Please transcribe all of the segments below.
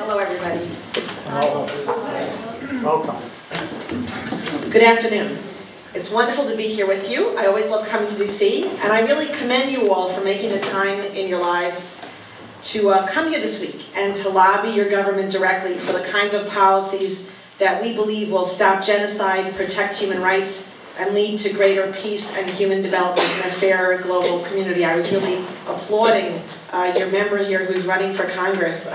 Hello, everybody. Welcome. Good afternoon. It's wonderful to be here with you. I always love coming to DC, and I really commend you all for making the time in your lives to come here this week and to lobby your government directly for the kinds of policies that we believe will stop genocide, protect human rights, and lead to greater peace and human development in a fairer global community. I was really applauding your member here who's running for Congress.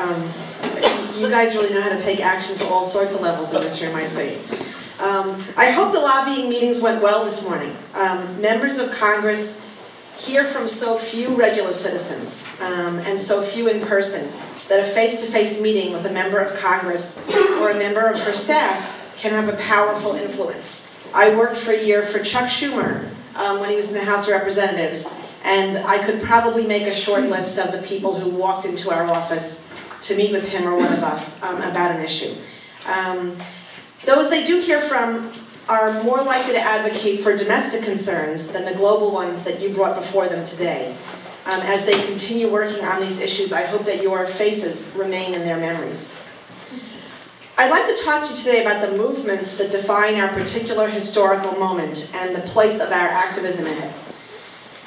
You guys really know how to take action to all sorts of levels in this room, I see. I hope the lobbying meetings went well this morning. Members of Congress hear from so few regular citizens and so few in person that a face-to-face meeting with a member of Congress or a member of her staff can have a powerful influence. I worked for a year for Chuck Schumer when he was in the House of Representatives, and I could probably make a short list of the people who walked into our office to meet with him or one of us about an issue. Those they do hear from are more likely to advocate for domestic concerns than the global ones that you brought before them today. As they continue working on these issues, I hope that your faces remain in their memories. I'd like to talk to you today about the movements that define our particular historical moment and the place of our activism in it.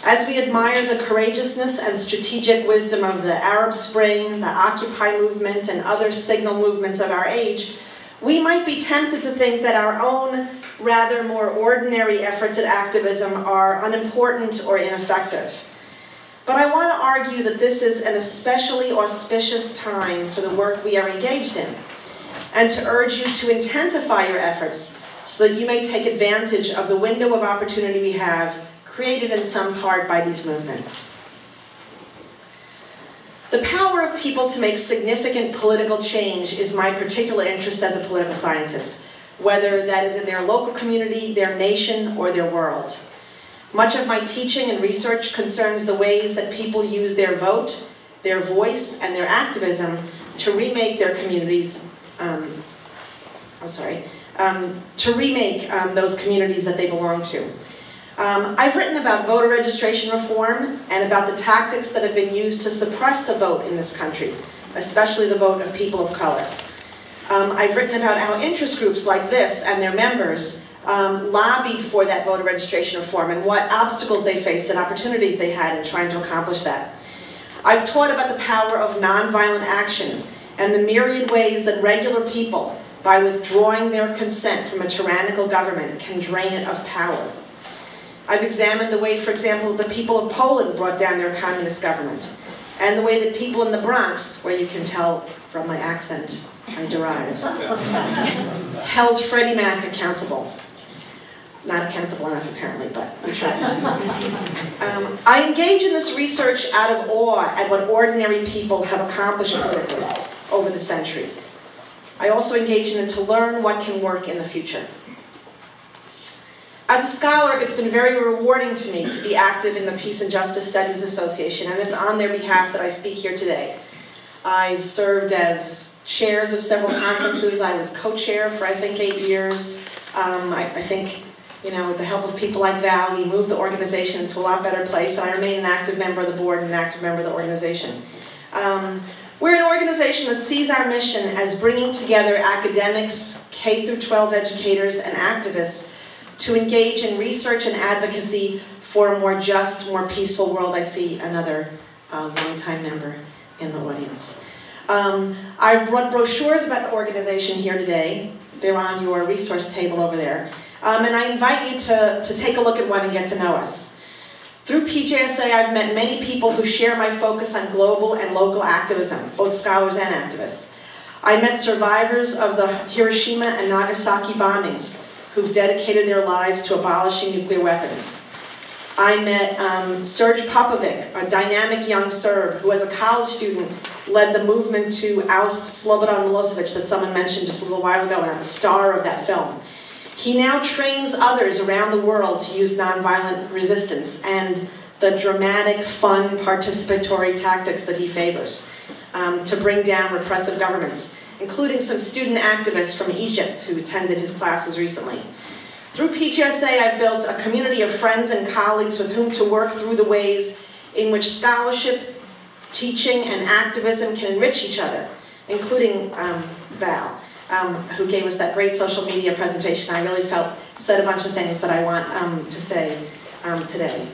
As we admire the courageousness and strategic wisdom of the Arab Spring, the Occupy movement, and other signal movements of our age, we might be tempted to think that our own rather more ordinary efforts at activism are unimportant or ineffective. But I want to argue that this is an especially auspicious time for the work we are engaged in, and to urge you to intensify your efforts so that you may take advantage of the window of opportunity we have, created in some part by these movements. The power of people to make significant political change is my particular interest as a political scientist, whether that is in their local community, their nation, or their world. Much of my teaching and research concerns the ways that people use their vote, their voice, and their activism to remake their communities, to remake those communities that they belong to. I've written about voter registration reform and about the tactics that have been used to suppress the vote in this country, especially the vote of people of color. I've written about how interest groups like this and their members lobbied for that voter registration reform and what obstacles they faced and opportunities they had in trying to accomplish that. I've taught about the power of nonviolent action and the myriad ways that regular people, by withdrawing their consent from a tyrannical government, can drain it of power. I've examined the way, for example, the people of Poland brought down their communist government, and the way that people in the Bronx, where you can tell from my accent I derive, held Freddie Mac accountable. Not accountable enough, apparently, but I'm trying. I engage in this research out of awe at what ordinary people have accomplished politically over the centuries. I also engage in it to learn what can work in the future. As a scholar, it's been very rewarding to me to be active in the Peace and Justice Studies Association, and it's on their behalf that I speak here today. I've served as chairs of several conferences. I was co-chair for, I think, 8 years. I think, you know, with the help of people like Val, we moved the organization into a lot better place, and I remain an active member of the board and an active member of the organization. We're an organization that sees our mission as bringing together academics, K-12 educators, and activists to engage in research and advocacy for a more just, more peaceful world. I see another longtime member in the audience. I've brought brochures about the organization here today. They're on your resource table over there. And I invite you to take a look at one and get to know us. Through PJSA, I've met many people who share my focus on global and local activism, both scholars and activists. I met survivors of the Hiroshima and Nagasaki bombings who've dedicated their lives to abolishing nuclear weapons. I met Serge Popovic, a dynamic young Serb who, as a college student, led the movement to oust Slobodan Milosevic that someone mentioned just a little while ago, and I'm a star of that film. He now trains others around the world to use nonviolent resistance and the dramatic, fun, participatory tactics that he favors to bring down repressive governments, including some student activists from Egypt who attended his classes recently. Through PGSA, I've built a community of friends and colleagues with whom to work through the ways in which scholarship, teaching, and activism can enrich each other including Val, who gave us that great social media presentation. I really felt said a bunch of things that I want to say today.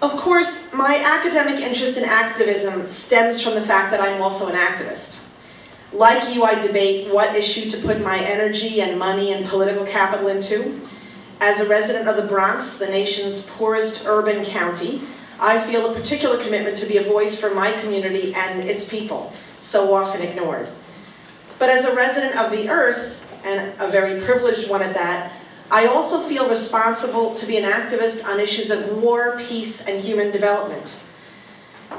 Of course, my academic interest in activism stems from the fact that I'm also an activist. Like you, I debate what issue to put my energy and money and political capital into. As a resident of the Bronx, the nation's poorest urban county, I feel a particular commitment to be a voice for my community and its people, so often ignored. But as a resident of the earth, and a very privileged one at that, I also feel responsible to be an activist on issues of war, peace, and human development.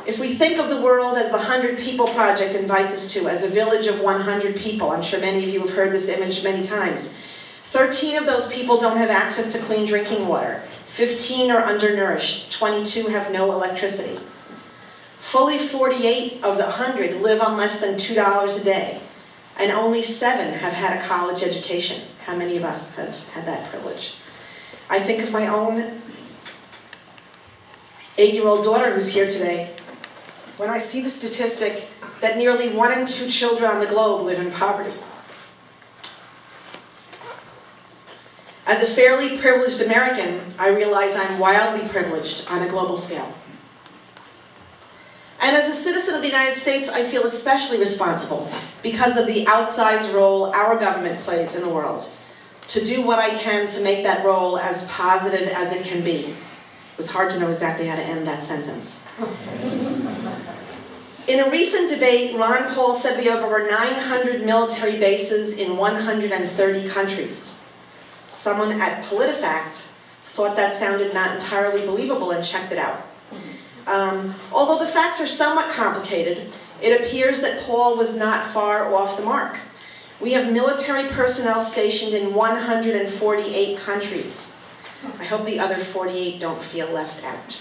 If we think of the world as the 100 People Project invites us to, as a village of 100 people, I'm sure many of you have heard this image many times, 13 of those people don't have access to clean drinking water, 15 are undernourished, 22 have no electricity. Fully 48 of the 100 live on less than $2 a day, and only 7 have had a college education. How many of us have had that privilege? I think of my own 8-year-old daughter who's here today. When I see the statistic that nearly 1 in 2 children on the globe live in poverty. As a fairly privileged American, I realize I'm wildly privileged on a global scale. And as a citizen of the United States, I feel especially responsible because of the outsized role our government plays in the world, to do what I can to make that role as positive as it can be. It was hard to know exactly how to end that sentence. In a recent debate, Ron Paul said we have over 900 military bases in 130 countries. Someone at PolitiFact thought that sounded not entirely believable and checked it out. Although the facts are somewhat complicated, it appears that Paul was not far off the mark. We have military personnel stationed in 148 countries. I hope the other 48 don't feel left out.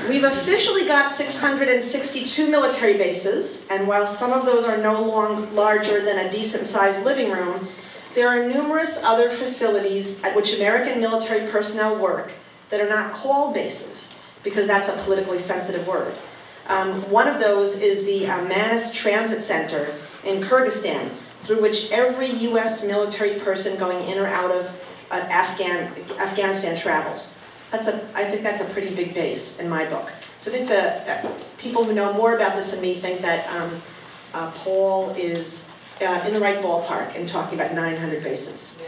We've officially got 662 military bases, and while some of those are no longer larger than a decent-sized living room, there are numerous other facilities at which American military personnel work that are not called bases, because that's a politically sensitive word. One of those is the Manas Transit Center in Kyrgyzstan, through which every US military person going in or out of Afghanistan travels. I think that's a pretty big base in my book. So I think the people who know more about this than me think that Paul is in the right ballpark in talking about 900 bases.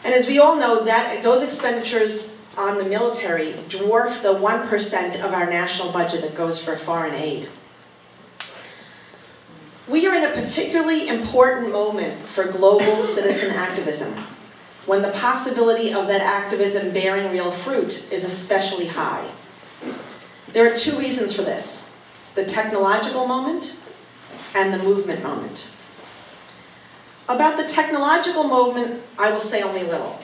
And as we all know, those expenditures on the military dwarf the 1% of our national budget that goes for foreign aid. We are in a particularly important moment for global citizen activism, when the possibility of that activism bearing real fruit is especially high. There are 2 reasons for this: the technological moment and the movement moment. About the technological moment, I will say only little.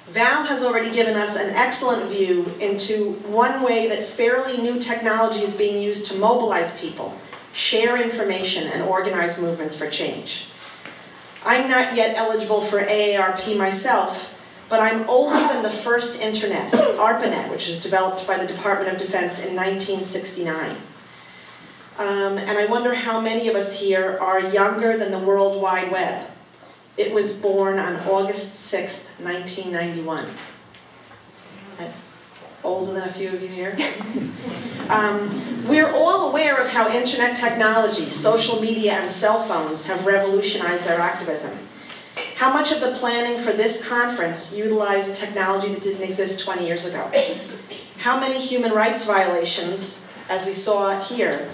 Val has already given us an excellent view into one way that fairly new technology is being used to mobilize people, share information, and organize movements for change. I'm not yet eligible for AARP myself, but I'm older than the first internet, ARPANET, which was developed by the Department of Defense in 1969. And I wonder how many of us here are younger than the World Wide Web. It was born on August 6th, 1991. Older than a few of you here. We're all aware of how internet technology, social media, and cell phones have revolutionized our activism. How much of the planning for this conference utilized technology that didn't exist 20 years ago? How many human rights violations, as we saw here,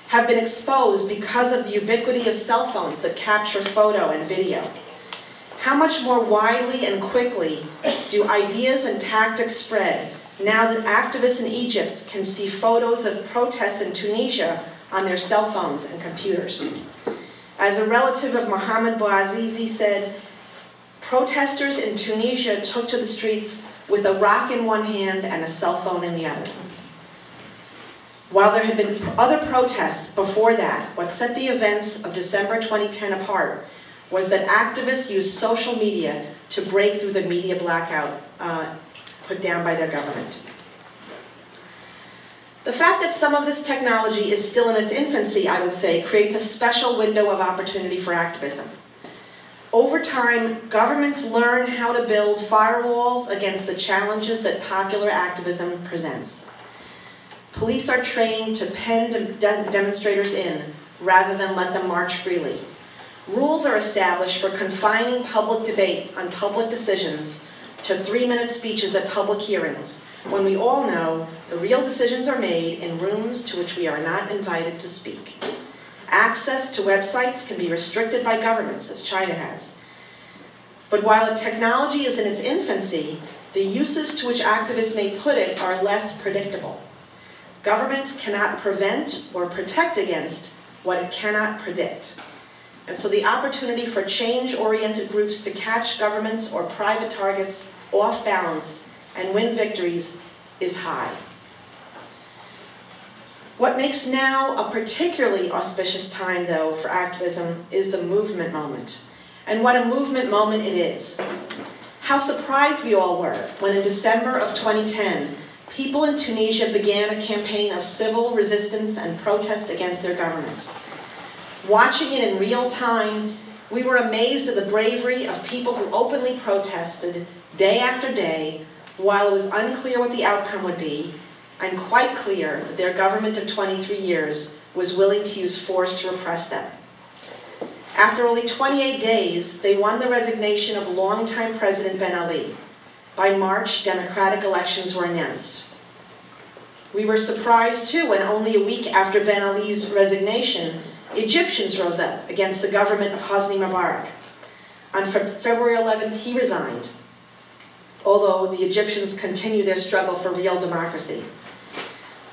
have been exposed because of the ubiquity of cell phones that capture photo and video? How much more widely and quickly do ideas and tactics spread now that activists in Egypt can see photos of protests in Tunisia on their cell phones and computers? As a relative of Mohamed Bouazizi said, protesters in Tunisia took to the streets with a rock in one hand and a cell phone in the other. While there had been other protests before that, what set the events of December 2010 apart was that activists used social media to break through the media blackout put down by their government. The fact that some of this technology is still in its infancy, I would say, creates a special window of opportunity for activism. Over time, governments learn how to build firewalls against the challenges that popular activism presents. Police are trained to pen demonstrators in rather than let them march freely. Rules are established for confining public debate on public decisions to 3-minute speeches at public hearings, when we all know the real decisions are made in rooms to which we are not invited to speak. Access to websites can be restricted by governments, as China has. But while the technology is in its infancy, the uses to which activists may put it are less predictable. Governments cannot prevent or protect against what it cannot predict. And so the opportunity for change-oriented groups to catch governments or private targets off balance and win victories is high. What makes now a particularly auspicious time, though, for activism is the movement moment. And what a movement moment it is. How surprised we all were when in December of 2010, people in Tunisia began a campaign of civil resistance and protest against their government. Watching it in real time, we were amazed at the bravery of people who openly protested day after day, while it was unclear what the outcome would be, and quite clear that their government of 23 years was willing to use force to repress them. After only 28 days, they won the resignation of longtime President Ben Ali. By March, democratic elections were announced. We were surprised, too, when only a week after Ben Ali's resignation, Egyptians rose up against the government of Hosni Mubarak. On February 11th, he resigned, although the Egyptians continue their struggle for real democracy.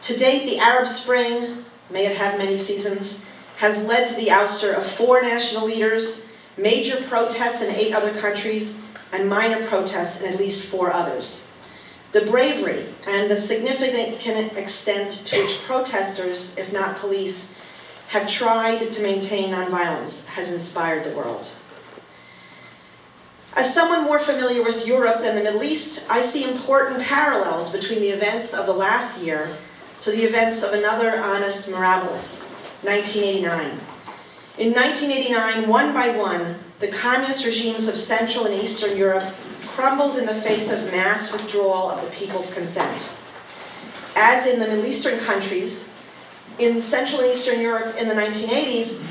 To date, the Arab Spring, may it have many seasons, has led to the ouster of 4 national leaders, major protests in 8 other countries, and minor protests in at least 4 others. The bravery and the significant extent to which protesters, if not police, have tried to maintain nonviolence has inspired the world. As someone more familiar with Europe than the Middle East, I see important parallels between the events of the last year to the events of another annus mirabilis, 1989. In 1989, one by one, the communist regimes of Central and Eastern Europe crumbled in the face of mass withdrawal of the people's consent. As in the Middle Eastern countries, in Central and Eastern Europe in the 1980s,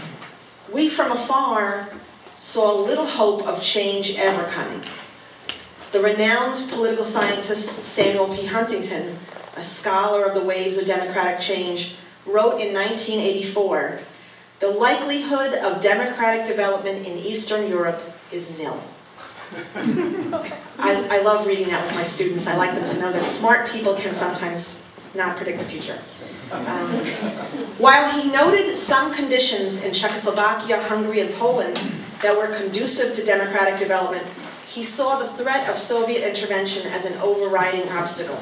we from afar saw little hope of change ever coming. The renowned political scientist Samuel P. Huntington, a scholar of the waves of democratic change, wrote in 1984, "The likelihood of democratic development in Eastern Europe is nil." I love reading that with my students. I like them to know that smart people can sometimes not predict the future. While he noted some conditions in Czechoslovakia, Hungary, and Poland that were conducive to democratic development, he saw the threat of Soviet intervention as an overriding obstacle.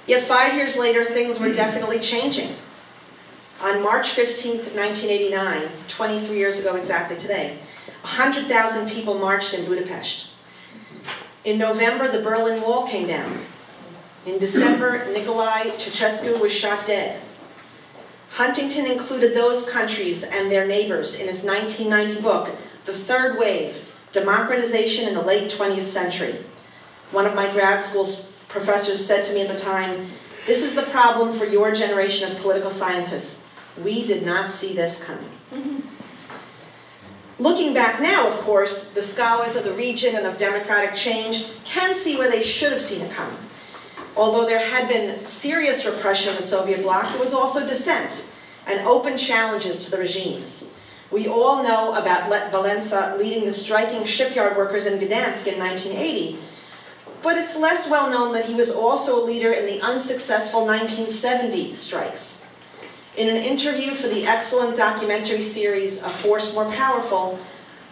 Yet 5 years later, things were definitely changing. On March 15th, 1989, 23 years ago exactly today, 100,000 people marched in Budapest. In November, the Berlin Wall came down. In December, Nicolae Ceausescu was shot dead. Huntington included those countries and their neighbors in his 1990 book, The Third Wave, Democratization in the Late 20th Century. One of my grad school professors said to me at the time, "This is the problem for your generation of political scientists. We did not see this coming." Looking back now, of course, the scholars of the region and of democratic change can see where they should have seen it coming. Although there had been serious repression of the Soviet bloc, there was also dissent and open challenges to the regimes. We all know about Lech Walesa leading the striking shipyard workers in Gdansk in 1980, but it's less well known that he was also a leader in the unsuccessful 1970 strikes. In an interview for the excellent documentary series A Force More Powerful,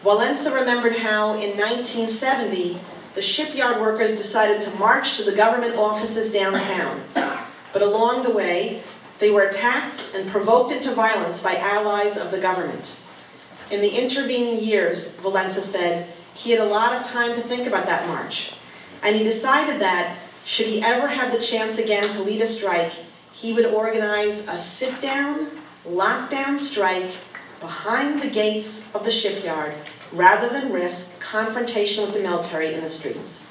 Walesa remembered how in 1970, the shipyard workers decided to march to the government offices downtown. But along the way, they were attacked and provoked into violence by allies of the government. In the intervening years, Walesa said, he had a lot of time to think about that march. And he decided that Should he ever have the chance again to lead a strike, he would organize a sit-down, lockdown strike behind the gates of the shipyard rather than risk confrontation with the military in the streets.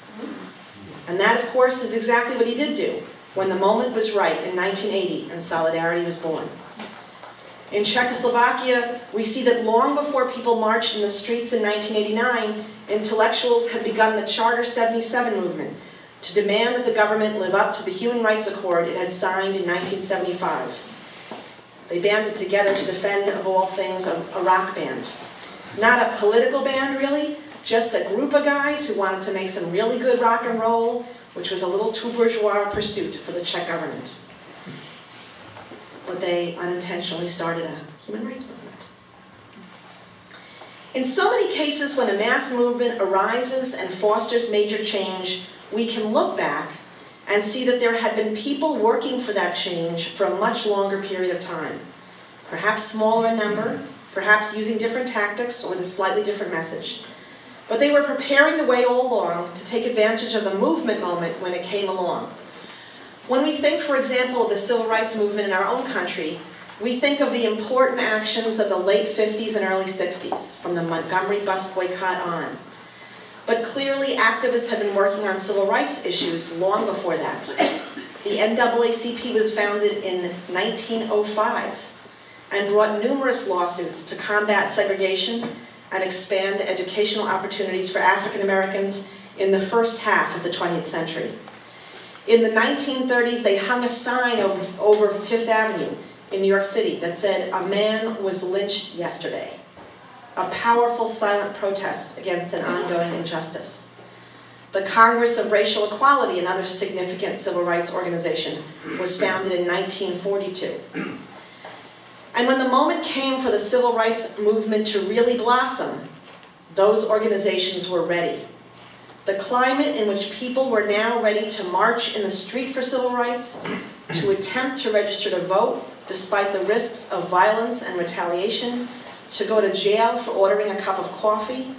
And that, of course, is exactly what he did do when the moment was right in 1980 and Solidarity was born. In Czechoslovakia, we see that long before people marched in the streets in 1989, intellectuals had begun the Charter 77 movement to demand that the government live up to the Human Rights Accord it had signed in 1975. They banded together to defend, of all things, a rock band. Not a political band, really, just a group of guys who wanted to make some really good rock and roll, which was a little too bourgeois a pursuit for the Czech government. But they unintentionally started a human rights movement. In so many cases, when a mass movement arises and fosters major change, we can look back and see that there had been people working for that change for a much longer period of time. Perhaps smaller in number, perhaps using different tactics or with a slightly different message. But they were preparing the way all along to take advantage of the movement moment when it came along. When we think, for example, of the civil rights movement in our own country, we think of the important actions of the late 50s and early 60s, from the Montgomery bus boycott on. But clearly, activists had been working on civil rights issues long before that. The NAACP was founded in 1905 and brought numerous lawsuits to combat segregation and expand educational opportunities for African Americans in the first half of the 20th century. In the 1930s, they hung a sign over Fifth Avenue in New York City that said, "A man was lynched yesterday." A powerful silent protest against an ongoing injustice. The Congress of Racial Equality, another significant civil rights organization, was founded in 1942. And when the moment came for the civil rights movement to really blossom, those organizations were ready. The climate in which people were now ready to march in the street for civil rights, to attempt to register to vote despite the risks of violence and retaliation, to go to jail for ordering a cup of coffee,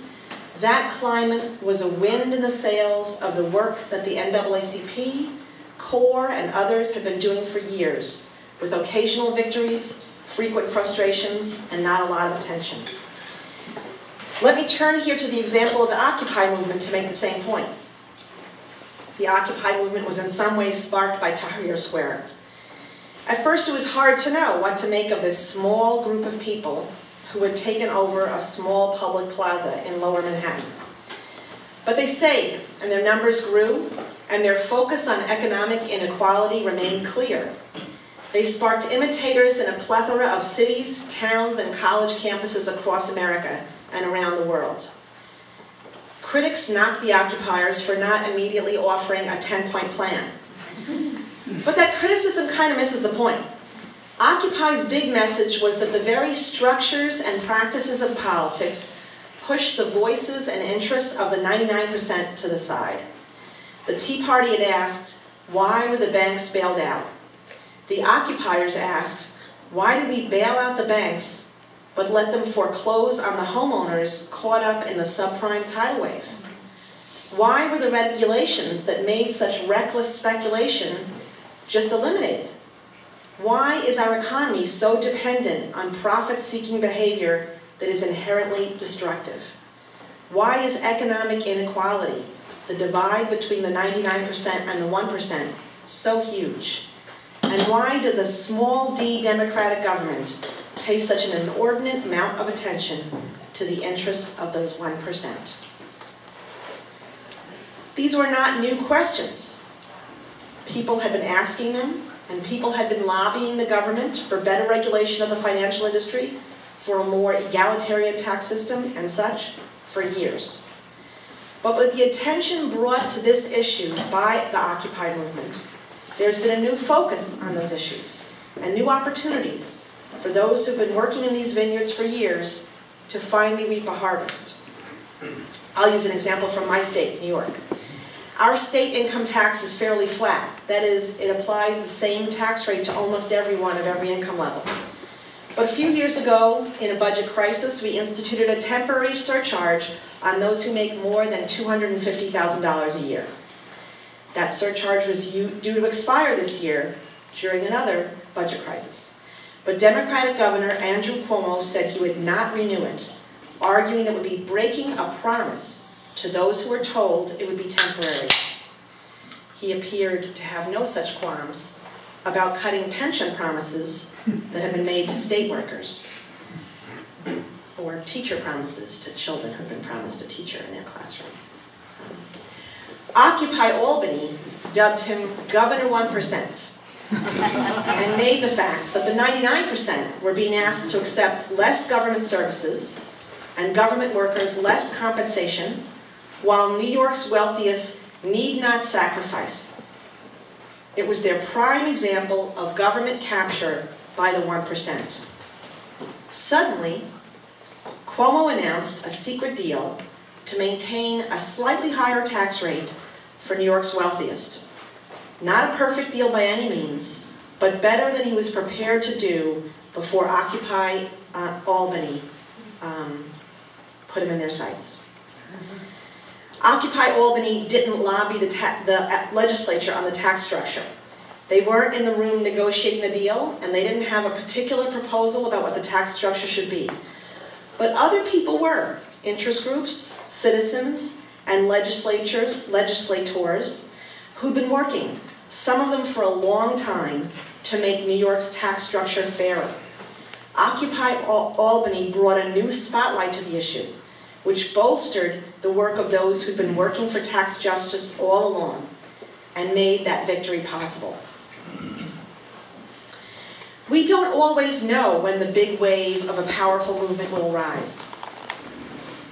that climate was a wind in the sails of the work that the NAACP, CORE, and others had been doing for years, with occasional victories, frequent frustrations, and not a lot of attention. Let me turn here to the example of the Occupy movement to make the same point. The Occupy movement was in some ways sparked by Tahrir Square. At first, it was hard to know what to make of this small group of people who had taken over a small public plaza in Lower Manhattan. But they stayed, and their numbers grew, and their focus on economic inequality remained clear. They sparked imitators in a plethora of cities, towns, and college campuses across America and around the world. Critics knocked the occupiers for not immediately offering a 10-point plan. But that criticism kind of misses the point. Occupy's big message was that the very structures and practices of politics pushed the voices and interests of the 99% to the side. The Tea Party had asked, why were the banks bailed out? The occupiers asked, why did we bail out the banks but let them foreclose on the homeowners caught up in the subprime tidal wave? Why were the regulations that made such reckless speculation just eliminated? Why is our economy so dependent on profit-seeking behavior that is inherently destructive? Why is economic inequality, the divide between the 99% and the 1%, so huge? And why does a small d democratic government pay such an inordinate amount of attention to the interests of those 1%? These were not new questions. People had been asking them, and people had been lobbying the government for better regulation of the financial industry, for a more egalitarian tax system, and such, for years. But with the attention brought to this issue by the Occupy movement, there's been a new focus on those issues, and new opportunities for those who've been working in these vineyards for years to finally reap a harvest. I'll use an example from my state, New York. Our state income tax is fairly flat. That is, it applies the same tax rate to almost everyone at every income level. But a few years ago, in a budget crisis, we instituted a temporary surcharge on those who make more than $250,000 a year. That surcharge was due to expire this year during another budget crisis. But Democratic Governor Andrew Cuomo said he would not renew it, arguing that it would be breaking a promise to those who were told it would be temporary. He appeared to have no such qualms about cutting pension promises that had been made to state workers, or teacher promises to children who had been promised a teacher in their classroom. Occupy Albany dubbed him Governor 1%, and made the fact that the 99% were being asked to accept less government services and government workers less compensation, while New York's wealthiest need not sacrifice. It was their prime example of government capture by the 1%. Suddenly, Cuomo announced a secret deal to maintain a slightly higher tax rate for New York's wealthiest. Not a perfect deal by any means, but better than he was prepared to do before Occupy Albany put him in their sights. Occupy Albany didn't lobby the legislature on the tax structure. They weren't in the room negotiating the deal, and they didn't have a particular proposal about what the tax structure should be. But other people were, interest groups, citizens, and legislators who'd been working, some of them for a long time, to make New York's tax structure fairer. Occupy Albany brought a new spotlight to the issue, which bolstered the work of those who'd been working for tax justice all along, and made that victory possible. We don't always know when the big wave of a powerful movement will rise.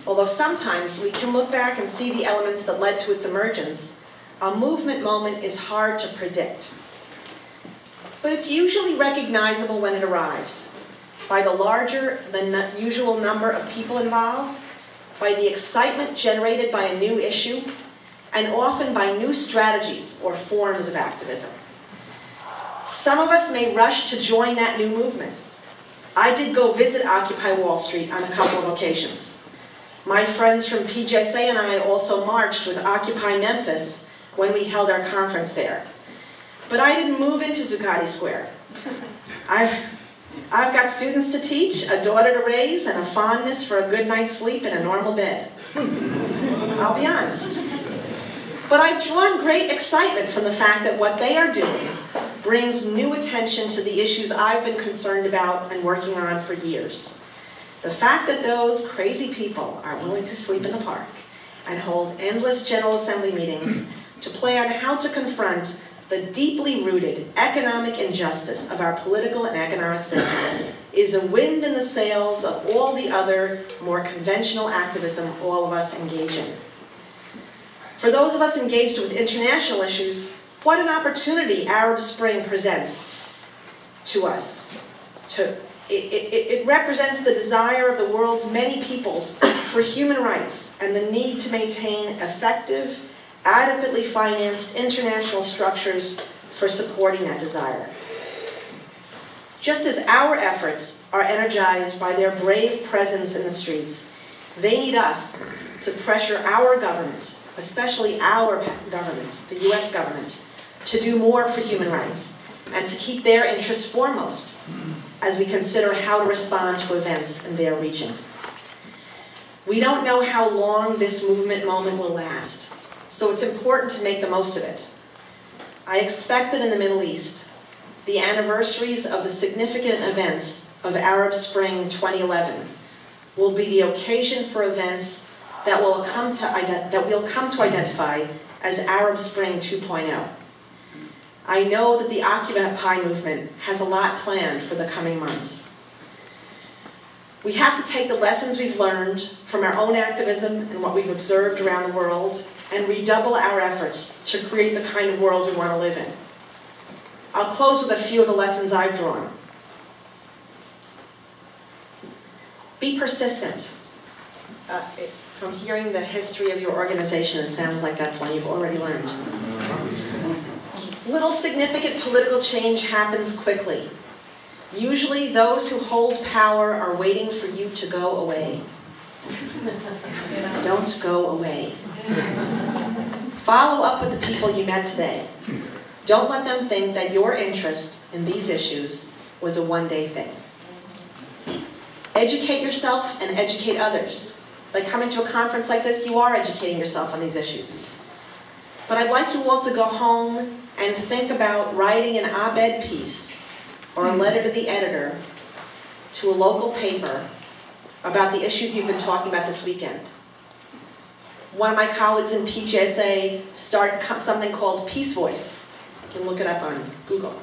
Although sometimes we can look back and see the elements that led to its emergence, a movement moment is hard to predict. But it's usually recognizable when it arrives, by the larger than usual number of people involved, by the excitement generated by a new issue, and often by new strategies or forms of activism. Some of us may rush to join that new movement. I did go visit Occupy Wall Street on a couple of occasions. My friends from PJSA and I also marched with Occupy Memphis when we held our conference there. But I didn't move into Zuccotti Square. I've got students to teach, a daughter to raise, and a fondness for a good night's sleep in a normal bed. I'll be honest. But I've drawn great excitement from the fact that what they are doing brings new attention to the issues I've been concerned about and working on for years. The fact that those crazy people are willing to sleep in the park and hold endless General Assembly meetings to plan how to confront the deeply rooted economic injustice of our political and economic system is a wind in the sails of all the other more conventional activism all of us engage in. For those of us engaged with international issues, what an opportunity Arab Spring presents to us. It represents the desire of the world's many peoples for human rights and the need to maintain effective, adequately financed international structures for supporting that desire. Just as our efforts are energized by their brave presence in the streets, they need us to pressure our government, especially our government, the US government, to do more for human rights and to keep their interests foremost as we consider how to respond to events in their region. We don't know how long this movement moment will last, so it's important to make the most of it. I expect that in the Middle East, the anniversaries of the significant events of Arab Spring 2011 will be the occasion for events that we'll come to identify as Arab Spring 2.0. I know that the Occupy movement has a lot planned for the coming months. We have to take the lessons we've learned from our own activism and what we've observed around the world and redouble our efforts to create the kind of world we want to live in. I'll close with a few of the lessons I've drawn. Be persistent. From hearing the history of your organization, it sounds like that's one you've already learned. Little significant political change happens quickly. Usually those who hold power are waiting for you to go away. Don't go away. Follow up with the people you met today. Don't let them think that your interest in these issues was a one-day thing. Educate yourself and educate others. By coming to a conference like this, you are educating yourself on these issues. But I'd like you all to go home and think about writing an op-ed piece or a letter to the editor to a local paper about the issues you've been talking about this weekend. One of my colleagues in PGSA started something called Peace Voice. You can look it up on Google.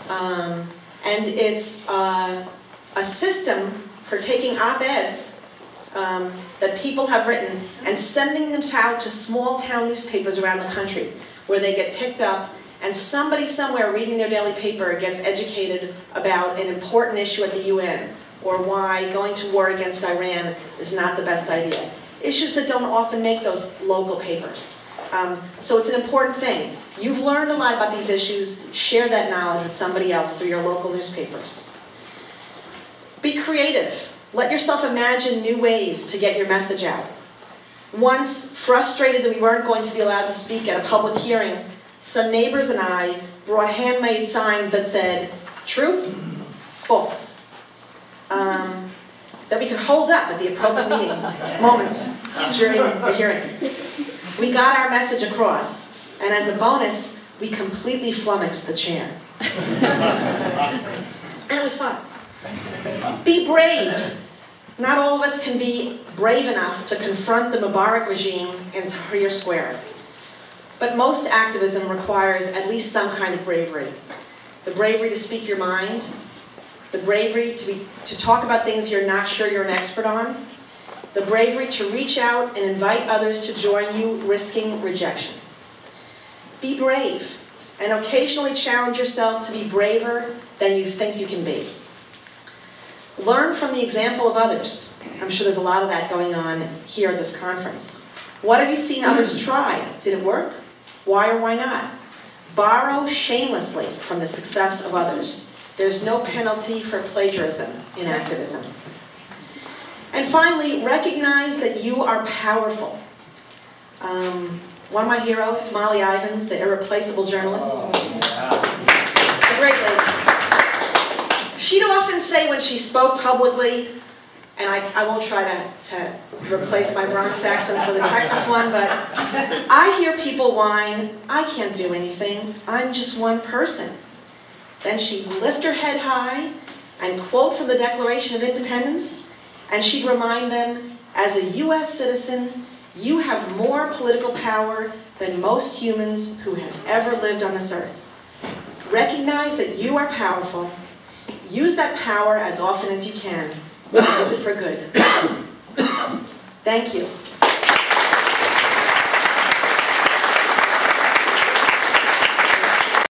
And it's a system for taking op-eds that people have written and sending them out to small town newspapers around the country where they get picked up and somebody somewhere reading their daily paper gets educated about an important issue at the UN or why going to war against Iran is not the best idea. Issues that don't often make those local papers. So it's an important thing. You've learned a lot about these issues. Share that knowledge with somebody else through your local newspapers. Be creative. Let yourself imagine new ways to get your message out. Once, frustrated that we weren't going to be allowed to speak at a public hearing, some neighbors and I brought handmade signs that said, true, false. That we could hold up at the appropriate moments during the hearing. We got our message across, and as a bonus, we completely flummoxed the chair. And it was fun. Be brave. Not all of us can be brave enough to confront the Mubarak regime in Tahrir Square. But most activism requires at least some kind of bravery. The bravery to speak your mind, the bravery to talk about things you're not sure you're an expert on, the bravery to reach out and invite others to join you, risking rejection. Be brave, and occasionally challenge yourself to be braver than you think you can be. Learn from the example of others. I'm sure there's a lot of that going on here at this conference. What have you seen others try? Did it work? Why or why not? Borrow shamelessly from the success of others. There's no penalty for plagiarism in activism. And finally, recognize that you are powerful. One of my heroes, Molly Ivins, the irreplaceable journalist, a great lady. She'd often say when she spoke publicly, and I won't try to replace my Bronx accents with a Texas one, but I hear people whine, I can't do anything, I'm just one person. Then she'd lift her head high and quote from the Declaration of Independence, and she'd remind them, as a US citizen, you have more political power than most humans who have ever lived on this earth. Recognize that you are powerful. Use that power as often as you can. Use it for good. Thank you.